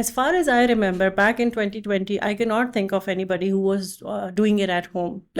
as far as I remember back in 2020 I cannot think of anybody who was doing it at home,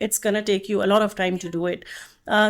it's gonna take you a lot of time to do it.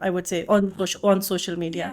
I would say on social media.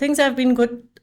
things have been good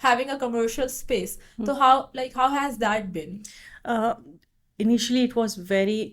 having a commercial space, so how has that been? initially it was very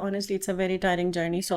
honestly it's a very tiring journey, so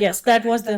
Yes, that was the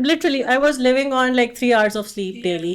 Literally I was living on like 3 hours of sleep daily.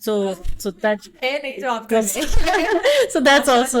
So that's also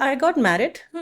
I got married,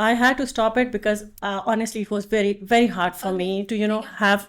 I had to stop it because honestly it was very very hard for me to have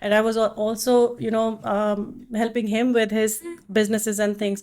and I was also helping him with his businesses and things.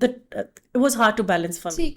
it was hard to balance for me.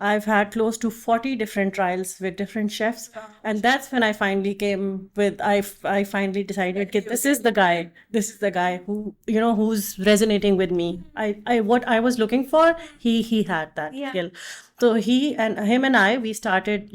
I've had close to 40 different trials with different chefs, and that's when I finally came with, I finally decided that this is the guy who who's resonating with me. What I was looking for, he had that skill. So him and I, we started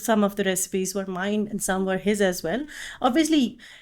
Some of the recipes were mine and some were his as well. Obviously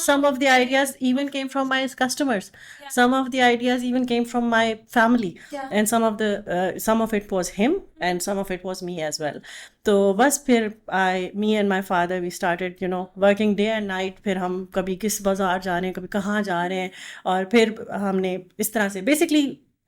Some of the ideas even came from my customers. Some of the ideas even came from my family. And some of it was him and some of it was me as well. So bas phir me and my father, we started working day and night. Phir hum kabhi kis bazaar ja rahe hain, kabhi kahan ja rahe hain, aur phir humne is tarah se basically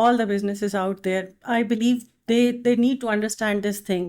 all the businesses out there, I believe they need to understand this thing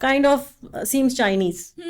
kind of seems Chinese,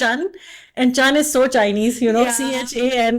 Chan and Chan is so Chinese, you know, CHAN,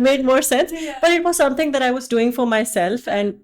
made more sense. But it was something that I was doing for myself and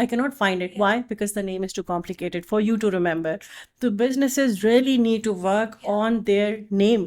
I cannot find it. Why? Because the name is too complicated for you to remember. So businesses really need to work on their name.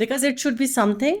because it should be something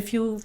if you.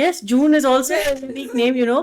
yes, June is also a unique name, you know.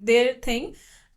their thing,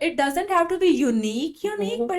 it doesn't have to be unique but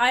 I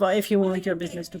if you want your business to.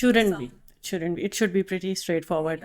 shouldn't be. It should be pretty straightforward.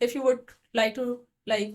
if you would like to like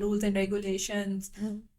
rules and regulations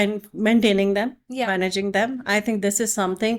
and maintaining them, managing them. I think this is something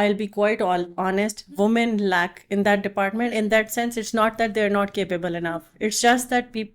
I'll be quite honest, women lack in that department. In that sense, it's not that they're not capable enough. It's just that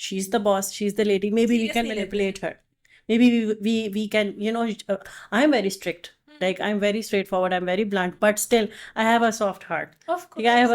she's the boss, she's the lady, maybe we can manipulate her. Maybe we can, you know, I'm very strict. Like I'm very straightforward, I'm very blunt, but still I have a soft heart. Of course. Like I have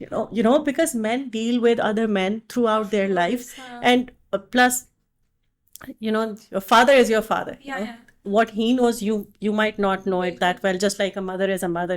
you know, because men deal with other men throughout their life, and plus, you know, your father is your father. Yeah, yeah. what he knows, you might not know it that well, just like a mother is a mother.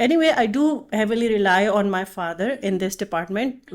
anyway, I do heavily rely on my father in this department,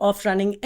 of running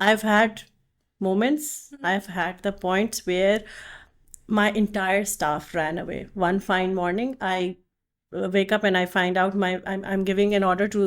I've had moments, I've had the points where my entire staff ran away. One fine morning, I wake up and I find out I'm giving an order to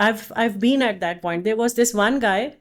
I've been at that point. There was this one guy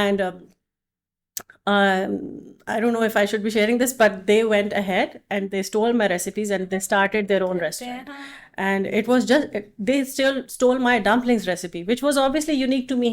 and I don't know if I should be sharing this, but they went ahead and they stole my recipes and they started their own restaurant. And it was just, they still stole my dumplings recipe, which was obviously unique to me,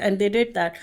and they did that.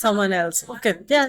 someone else. Okay, yeah,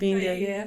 been there.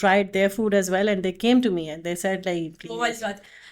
tried their food as well and they came to me and they said like please.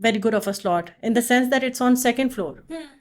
very good of a slot in the sense that it's on second floor.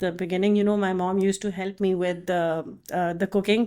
the beginning, my mom used to help me with the cooking.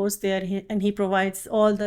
goes there and he provides all the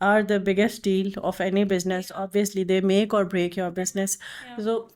are the biggest deal of any business. Obviously they make or break your business. So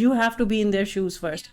you have to be in their shoes first.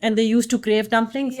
and they used to crave dumplings.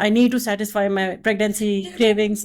I need to satisfy my pregnancy cravings.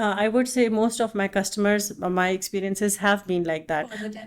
I would say most of my customers, my experiences have been like that.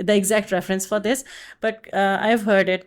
the exact reference for this, but I've heard it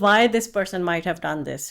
why this person might have done this,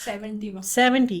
70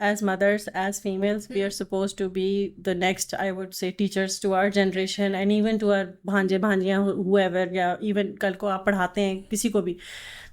As mothers, as females, we are supposed to be the next, I would say, teachers to our generation and even to our bhanje bhanjiyan, whoever, yeah, even kal ko aap padhate hain kisi ko bhi.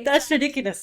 That's ridiculous.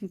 You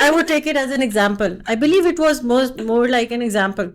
I would take it as an example. I believe it was more like an example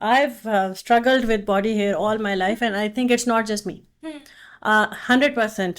I've struggled with body hair all my life and I think it's not just me. 100%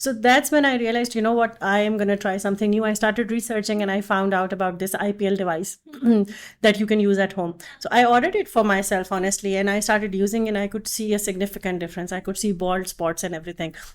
So that's when I realized, you know what, I am going to try something new. I started researching and I found out about this IPL device that you can use at home. So I ordered it for myself, honestly, and I started using it and I could see a significant difference. I could see bald spots and everything.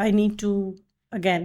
I need to again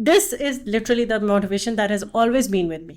this is literally the motivation that has always been with me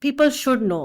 people should know.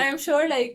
I am sure like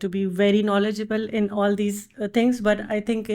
to be very knowledgeable in all these things, but I think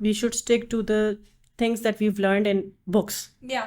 we should stick to the things that we've learned in books. Yeah.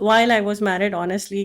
while I was married honestly,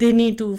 they need to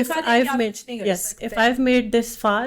if I've made this far,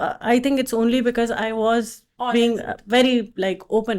I think it's only because I was being very like open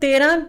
13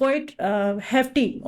quite hefty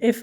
if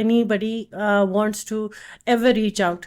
anybody wants to ever reach out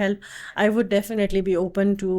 help, I would definitely be open to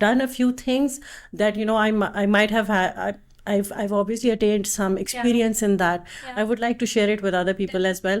done a few things that I might have had, I've obviously attained some experience in that. I would like to share it with other people as well.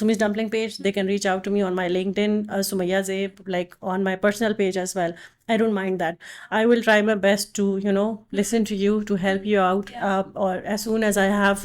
Sumi's Dumpling page. They can reach out to me on my LinkedIn, Sumayya Zeeb, like on my personal page as well. I don't mind that. I will try my best to listen to you, to help you out. Or as soon as I have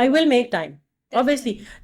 I will make time. Obviously,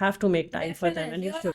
have to make time for them.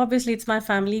obviously it's my family.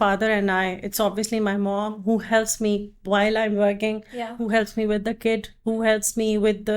father and I, it's obviously my mom who helps me while I'm working, who helps me with the kid, who helps me with the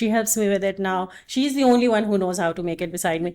she helps me with it now. She's the only one who knows how to make it beside me.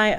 my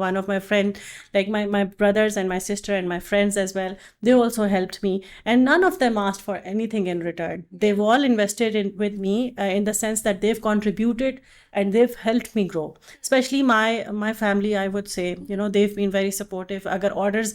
one of my friend, like my brothers and my sister and my friends as well, they also helped me, and none of them asked for anything in return. They've all invested with me in the sense that they've contributed and they've helped me grow. Especially my family, I would say, they've been very supportive. Agar orders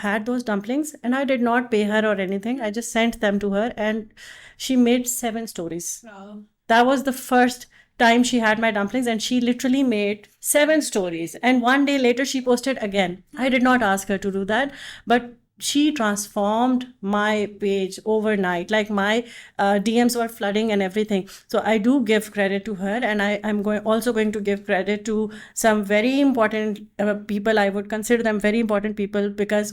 had those dumplings and I did not pay her or anything. I just sent them to her and she made 7 stories. Wow. That was the first time she had my dumplings and she literally made 7 stories. And one day later she posted again. I did not ask her to do that, but she transformed my page overnight. Like my DMs were flooding and everything. So I do give credit to her, and I'm also going to give credit to some very important people. I would consider them very important people because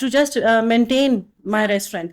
to just maintain my restaurant.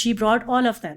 she brought all of them.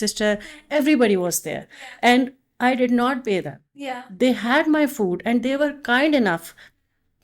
sister, everybody was there. And I did not pay them. Yeah. They had my food and they were kind enough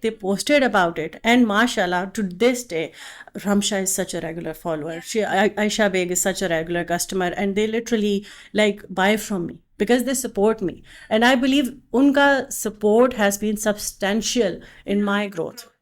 they posted about it, and mashallah to this day Ramsha is such a regular follower. Aisha Beg is such a regular customer and they literally like buy from me because they support me, and I believe unka support has been substantial in my growth.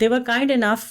they were kind enough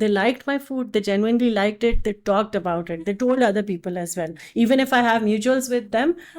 They liked my food, they genuinely liked it, they talked about it, they told other people as well. Even if I have mutuals with them,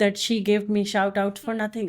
that she gave me shout out for nothing.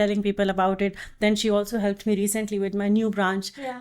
telling people about it. Then she also helped me recently with my new branch.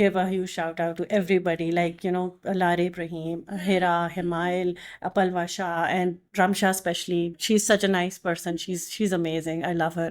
give a huge shout out to everybody, like you know, Larib Rahim, Hira, Himail, Palwa Shah and Ramsha especially. She's such a nice person. She's amazing. I love her.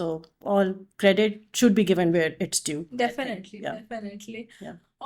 So all credit should be given where it's due. Definitely.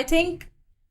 I think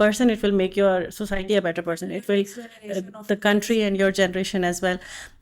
person, it will make your society a better person, it will the country and your generation as well.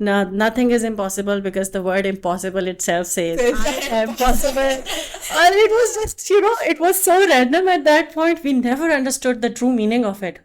nothing is impossible because the word impossible itself says I am possible. And it was just, it was so random at that point. We never understood the true meaning of it.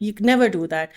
You never do that.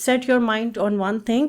set your mind on one thing,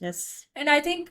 Yes. And I think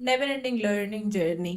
never ending learning journey.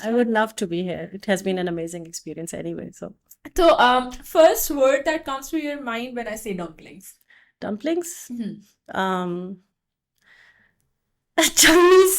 I would love to be here. It has been an amazing experience anyway. So first word that comes to your mind when I say dumplings. Dumplings? Chinese.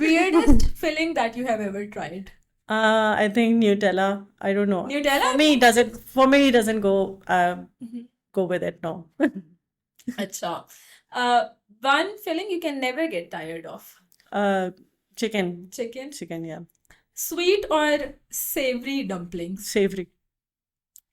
weirdest filling that you have ever tried? I think Nutella. I don't know. Nutella? For me, it doesn't go with it. No. Acha. One filling you can never get tired of. Chicken. Chicken. Yeah. Sweet or savory dumplings? Savory.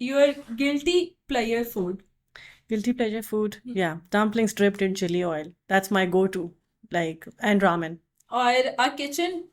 your guilty pleasure food. Guilty pleasure food. Yeah. Dumplings dripped in chili oil. That's my go-to. Like, and ramen. Or a kitchen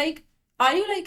like are you like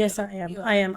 Yes, I am.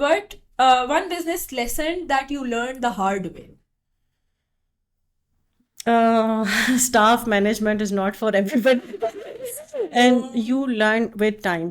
what one business lesson that you learned the hard way? Staff management is not for everybody. And you learn with time.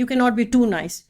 You cannot be too nice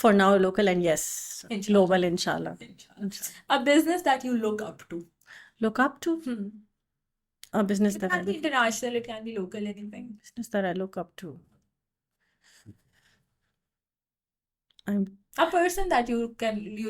For now local, and yes, global inshallah. A business that you look up to? Look up to? A business It that can be international, it can be local, anything. business that I look up to. A person that you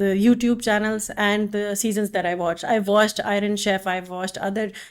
the YouTube channels and the seasons that I watched. I watched Iron Chef, I watched other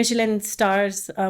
Michelin stars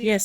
Yes,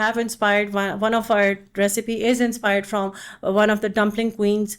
have inspired one of our recipe is inspired from one of the dumpling queens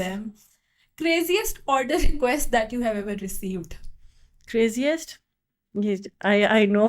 them. Craziest order request that you have ever received? Craziest? I know.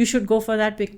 You should go for that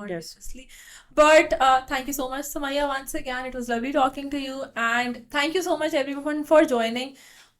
continuously. But thank you so much, Sumaya, once again. It was lovely talking to you, and thank you so much everyone for joining.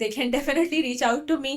they can definitely reach out to me,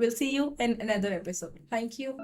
we'll see you in another episode. Thank you.